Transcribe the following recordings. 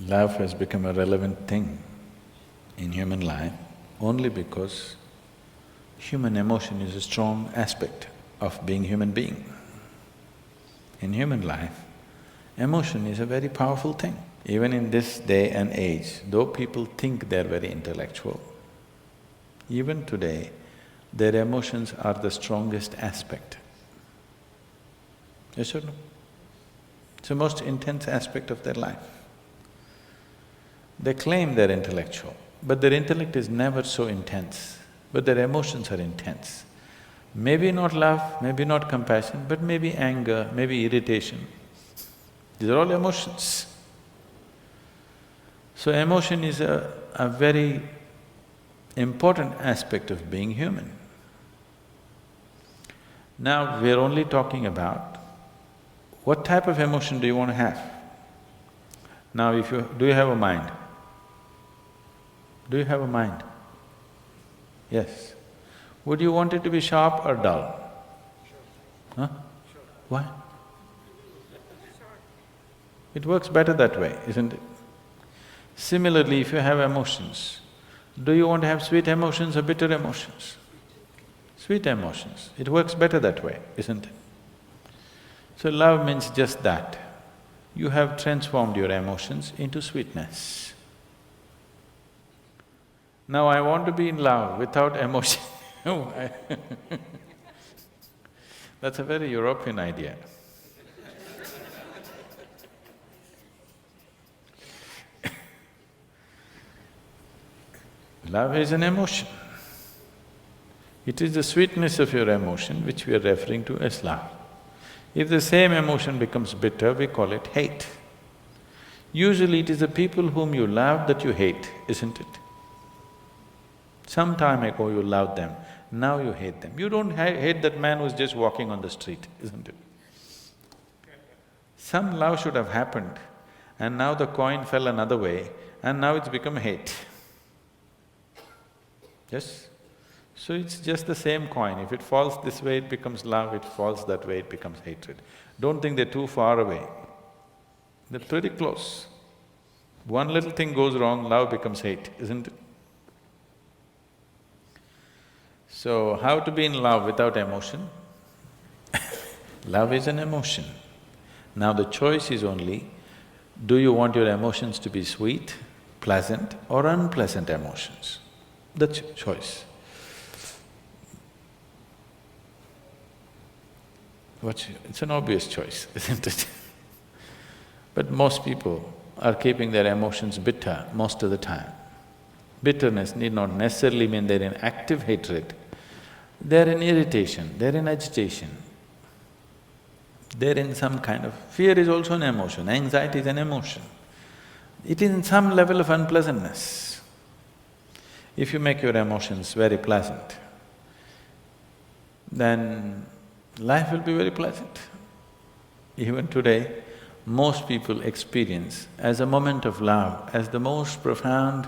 Love has become a relevant thing in human life only because human emotion is a strong aspect of being human being. In human life, emotion is a very powerful thing. Even in this day and age, though people think they're very intellectual, even today, their emotions are the strongest aspect. Yes or no? It's the most intense aspect of their life. They claim they're intellectual, but their intellect is never so intense, but their emotions are intense. Maybe not love, maybe not compassion, but maybe anger, maybe irritation. These are all emotions. So emotion is a very important aspect of being human. Now we're only talking about what type of emotion do you want to have? Now do you have a mind? Do you have a mind? Yes. Would you want it to be sharp or dull? Huh? Why? It works better that way, isn't it? Similarly, if you have emotions, do you want to have sweet emotions or bitter emotions? Sweet emotions, it works better that way, isn't it? So love means just that. You have transformed your emotions into sweetness. Now I want to be in love without emotion. That's a very European idea. Love is an emotion. It is the sweetness of your emotion which we are referring to as love. If the same emotion becomes bitter, we call it hate. Usually it is the people whom you love that you hate, isn't it? Some time ago you loved them, now you hate them. You don't hate that man who's just walking on the street, isn't it? Some love should have happened and now the coin fell another way and now it's become hate. Yes? So it's just the same coin. If it falls this way, it becomes love, if it falls that way, it becomes hatred. Don't think they're too far away. They're pretty close. One little thing goes wrong, love becomes hate, isn't it? So, how to be in love without emotion? Love is an emotion. Now the choice is only, do you want your emotions to be sweet, pleasant or unpleasant emotions? That's your choice. It's an obvious choice, isn't it? But most people are keeping their emotions bitter most of the time. Bitterness need not necessarily mean they're in active hatred. They're in irritation, they're in agitation. They're in some kind of… fear is also an emotion, anxiety is an emotion. It is in some level of unpleasantness. If you make your emotions very pleasant, then life will be very pleasant. Even today, most people experience as a moment of love as the most profound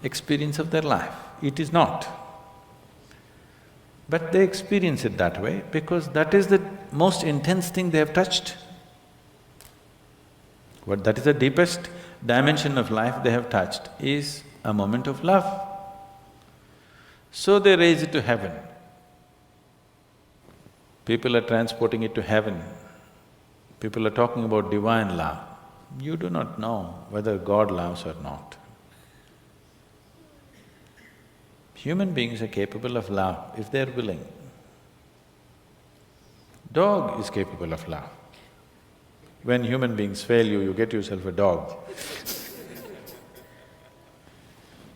experience of their life. It is not. But they experience it that way because that is the most intense thing they have touched. That is the deepest dimension of life they have touched is a moment of love. So they raise it to heaven. People are transporting it to heaven. People are talking about divine love. You do not know whether God loves or not. Human beings are capable of love if they're willing. Dog is capable of love. When human beings fail you, you get yourself a dog.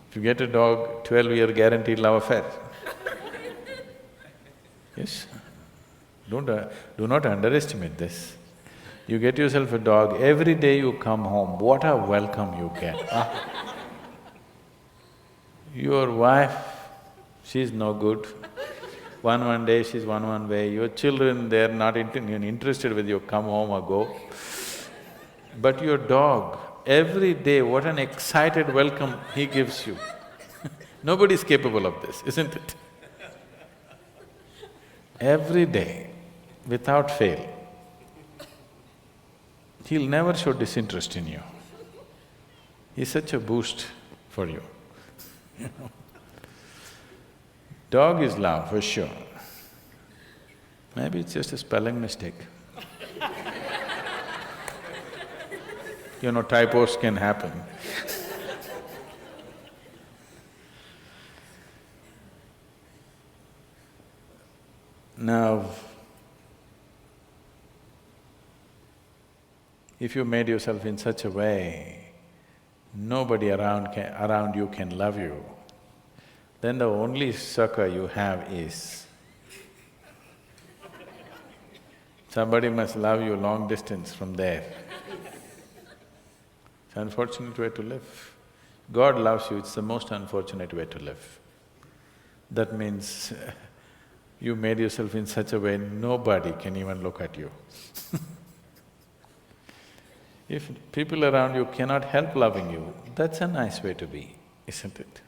If you get a dog, 12-year guaranteed love affair. Yes? Do not underestimate this. You get yourself a dog, every day you come home, what a welcome you get, huh? Your wife, she's no good. One day she's one way, your children, they're not interested whether you come home or go. But your dog, every day, what an excited welcome he gives you. Nobody's capable of this, isn't it? Every day, without fail, he'll never show disinterest in you. is such a boost for you, you know. Dog is love for sure. Maybe it's just a spelling mistake. You know, typos can happen. Now, if you made yourself in such a way, nobody around you can love you, then the only succor you have is somebody must love you long distance from there. It's an unfortunate way to live. God loves you, it's the most unfortunate way to live. That means you made yourself in such a way nobody can even look at you. If people around you cannot help loving you, that's a nice way to be, isn't it?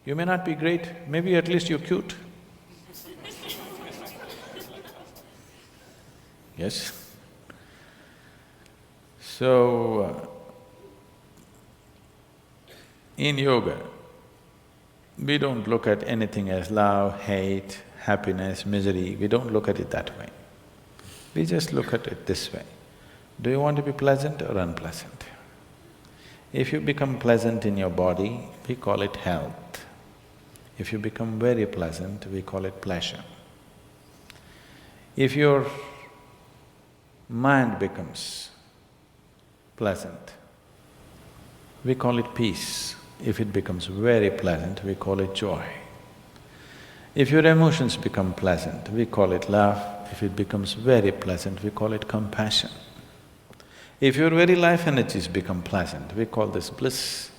You may not be great, maybe at least you're cute. Yes? So, in yoga, we don't look at anything as love, hate, happiness, misery, we don't look at it that way. We just look at it this way. Do you want to be pleasant or unpleasant? If you become pleasant in your body, we call it health. If you become very pleasant, we call it pleasure. If your mind becomes pleasant, we call it peace. If it becomes very pleasant, we call it joy. If your emotions become pleasant, we call it love. If it becomes very pleasant, we call it compassion. If your very life energies become pleasant, we call this bliss.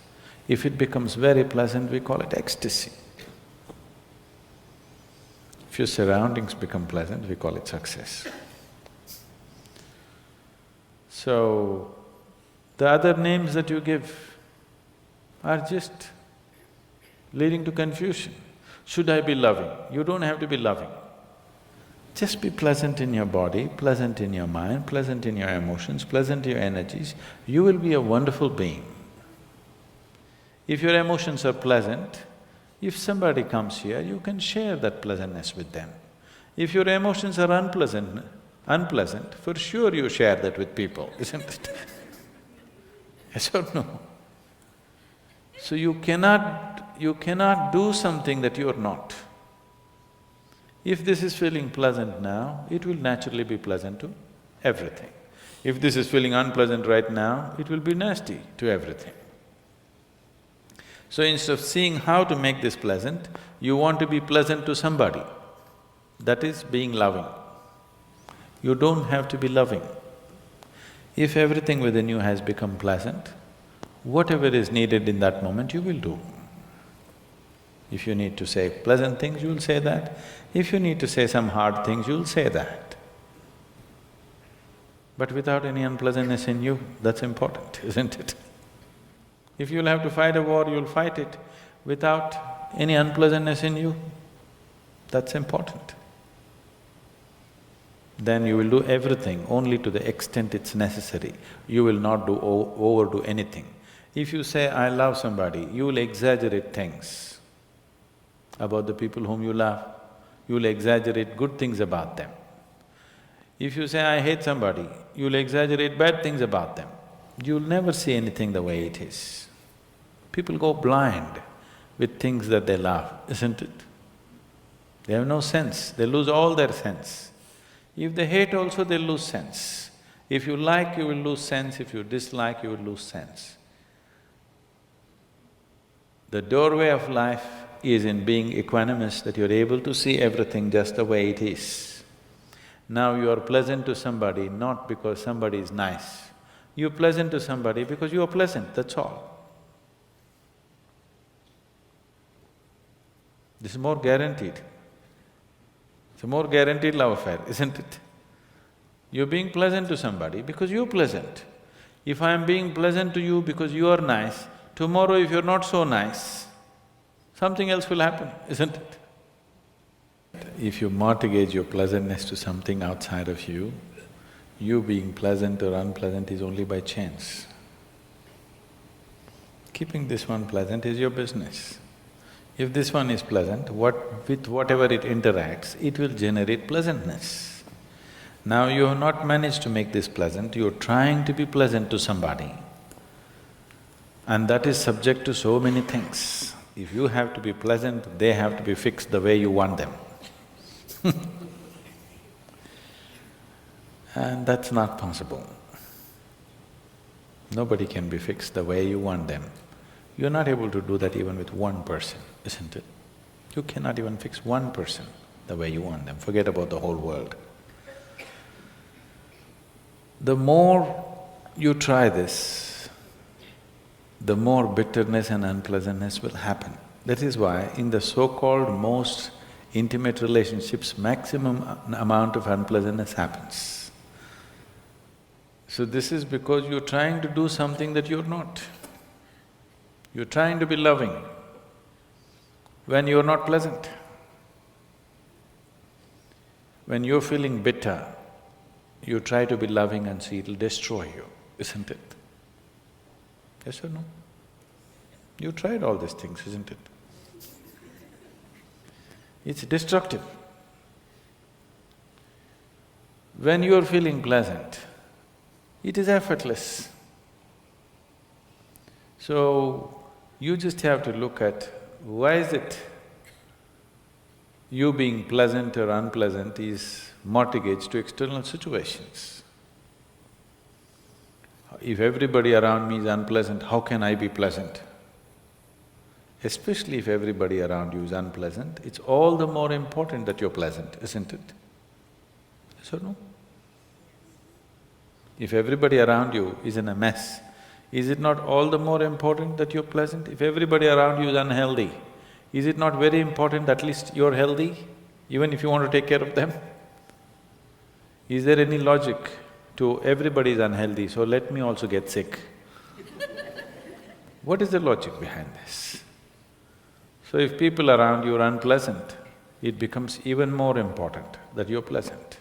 If it becomes very pleasant, we call it ecstasy. If your surroundings become pleasant, we call it success. So, the other names that you give are just leading to confusion. Should I be loving? You don't have to be loving. Just be pleasant in your body, pleasant in your mind, pleasant in your emotions, pleasant in your energies, you will be a wonderful being. If your emotions are pleasant, if somebody comes here, you can share that pleasantness with them. If your emotions are unpleasant, for sure you share that with people, isn't it? Yes or no? So you cannot do something that you are not. If this is feeling pleasant now, it will naturally be pleasant to everything. If this is feeling unpleasant right now, it will be nasty to everything. So instead of seeing how to make this pleasant, you want to be pleasant to somebody. That is being loving. You don't have to be loving. If everything within you has become pleasant, whatever is needed in that moment, you will do. If you need to say pleasant things, you will say that. If you need to say some hard things, you will say that. But without any unpleasantness in you, that's important, isn't it? If you'll have to fight a war, you'll fight it without any unpleasantness in you, that's important. Then you will do everything only to the extent it's necessary. You will not overdo anything. If you say, I love somebody, you will exaggerate things about the people whom you love. You will exaggerate good things about them. If you say, I hate somebody, you will exaggerate bad things about them. You'll never see anything the way it is. People go blind with things that they love, isn't it? They have no sense, they lose all their sense. If they hate also, they'll lose sense. If you like, you will lose sense. If you dislike, you will lose sense. The doorway of life is in being equanimous, that you're able to see everything just the way it is. Now you are pleasant to somebody not because somebody is nice. You're pleasant to somebody because you are pleasant, that's all. This is more guaranteed. It's a more guaranteed love affair, isn't it? You're being pleasant to somebody because you're pleasant. If I am being pleasant to you because you are nice, tomorrow if you're not so nice, something else will happen, isn't it? If you mortgage your pleasantness to something outside of you, you being pleasant or unpleasant is only by chance. Keeping this one pleasant is your business. If this one is pleasant, with whatever it interacts, it will generate pleasantness. Now you have not managed to make this pleasant, you're trying to be pleasant to somebody, and that is subject to so many things. If you have to be pleasant, they have to be fixed the way you want them. And that's not possible. Nobody can be fixed the way you want them. You're not able to do that even with one person, isn't it? You cannot even fix one person the way you want them, forget about the whole world. The more you try this, the more bitterness and unpleasantness will happen. That is why in the so-called most intimate relationships, maximum amount of unpleasantness happens. So this is because you're trying to do something that you're not. You're trying to be loving when you're not pleasant. When you're feeling bitter, you try to be loving and see it'll destroy you, isn't it? Yes or no? You tried all these things, isn't it? It's destructive. When you're feeling pleasant, it is effortless. So, you just have to look at why is it you being pleasant or unpleasant is mortgaged to external situations. If everybody around me is unpleasant, how can I be pleasant? Especially if everybody around you is unpleasant, it's all the more important that you're pleasant, isn't it? Yes or no? If everybody around you is in a mess, is it not all the more important that you're pleasant? If everybody around you is unhealthy, is it not very important that at least you're healthy, even if you want to take care of them? Is there any logic to everybody is unhealthy, so let me also get sick? What is the logic behind this? So if people around you are unpleasant, it becomes even more important that you're pleasant.